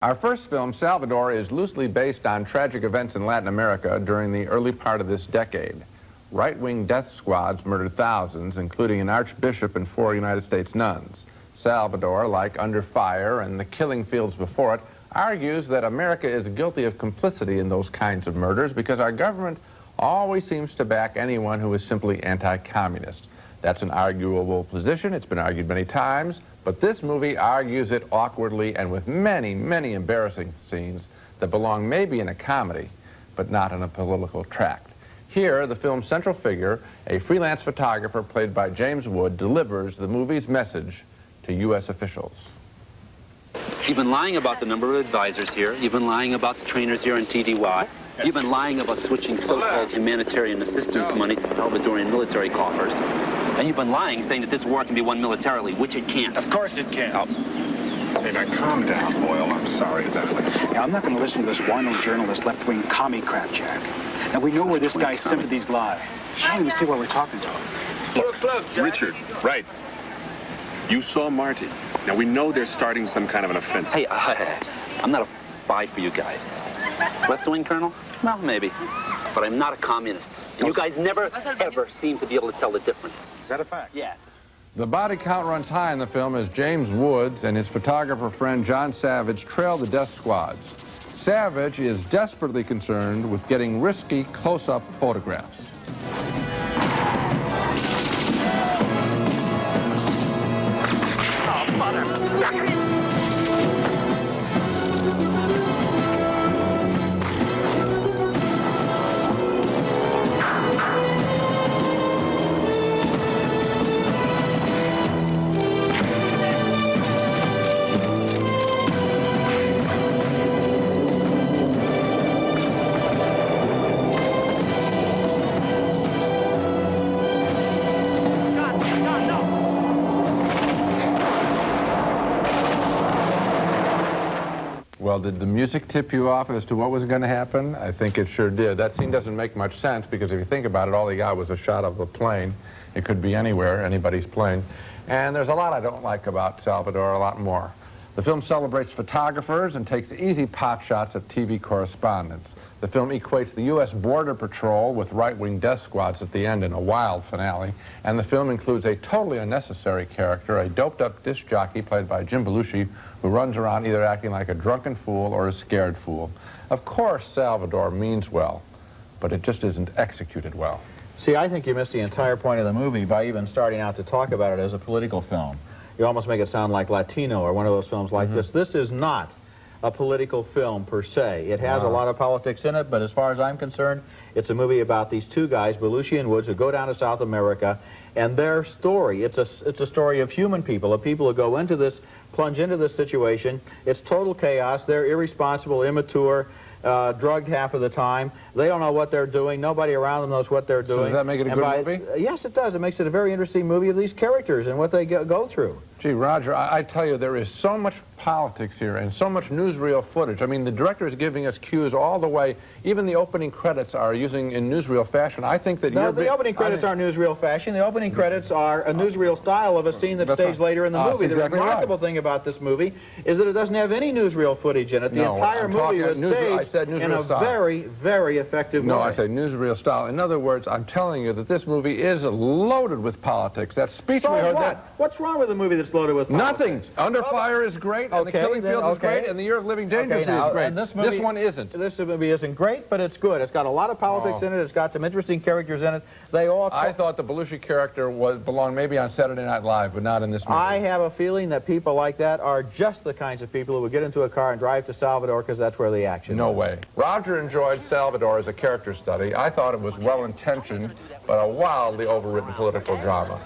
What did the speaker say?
Our first film, Salvador, is loosely based on tragic events in Latin America during the early part of this decade. Right-wing death squads murdered thousands, including an archbishop and 4 United States nuns. Salvador, like Under Fire and the killing fields before it, argues that America is guilty of complicity in those kinds of murders because our government always seems to back anyone who is simply anti-communist. That's an arguable position. It's been argued many times. But this movie argues it awkwardly and with many, many embarrassing scenes that belong maybe in a comedy, but not in a political tract. Here, the film's central figure, a freelance photographer played by James Wood, delivers the movie's message to U.S. officials. You've been lying about the number of advisors here. You've been lying about the trainers here in TDY. You've been lying about switching so-called humanitarian assistance money to Salvadorian military coffers. And you've been lying, saying that this war can be won militarily, which it can't. Of course it can. Oh. Hey, now calm down, Boyle. I'm sorry, darling. Yeah, I'm not going to listen to this wino journalist left-wing commie crap, Jack. Now, we know where this guy's sympathies lie. I don't even see what we're talking to. Look, Richard, right. You saw Marty. Now, we know they're starting some kind of an offensive. Hey, I'm not a spy for you guys. Left-wing colonel? Well, maybe. But I'm not a communist. And you guys never, ever seem to be able to tell the difference. Is that a fact? Yeah. The body count runs high in the film as James Woods and his photographer friend John Savage trail the death squads. Savage is desperately concerned with getting risky close-up photographs. Oh, mother. Well, did the music tip you off as to what was going to happen? I think it sure did. That scene doesn't make much sense because if you think about it, all he got was a shot of a plane. It could be anywhere, anybody's plane. And there's a lot I don't like about Salvador, a lot more. The film celebrates photographers and takes easy pot shots at TV correspondents. The film equates the U.S. Border Patrol with right-wing death squads at the end in a wild finale. And the film includes a totally unnecessary character, a doped-up disc jockey played by Jim Belushi, who runs around either acting like a drunken fool or a scared fool. Of course, Salvador means well, but it just isn't executed well. See, I think you missed the entire point of the movie by even starting out to talk about it as a political film. You almost make it sound like Latino or one of those films like this. This is not a political film per se. It has a lot of politics in it, but as far as I'm concerned, it's a movie about these two guys, Belushi and Woods, who go down to South America, and their story. It's a story of human people, of people who go into this, plunge into this situation. It's total chaos. They're irresponsible, immature, drugged half of the time. They don't know what they're doing. Nobody around them knows what they're doing. So does that make it a good movie? Yes, it does. It makes it a very interesting movie of these characters and what they go through. Gee, Roger, I tell you, there is so much politics here and so much newsreel footage. I mean, the director is giving us cues all the way. Even the opening credits are using in newsreel fashion. I think that the opening credits are newsreel fashion. The opening credits are a newsreel style of a scene that's staged later in the movie. The remarkable thing about this movie is that it doesn't have any newsreel footage in it. The entire movie was staged in a very, very effective way. No, I say newsreel style. In other words, I'm telling you that this movie is loaded with politics. That speech we heard. What's wrong with a movie that's loaded with politics? Nothing. Under Fire is great, and The Killing Fields is great, and The Year of Living Dangerously is great. And this one isn't. This movie isn't great, but it's good. It's got a lot of politics in it. It's got some interesting characters in it. They all. I thought the Belushi character belonged maybe on Saturday Night Live, but not in this movie. I have a feeling that people like that are just the kinds of people who would get into a car and drive to Salvador because that's where the action is. No way. Roger enjoyed Salvador as a character study. I thought it was well-intentioned, but a wildly overwritten political drama.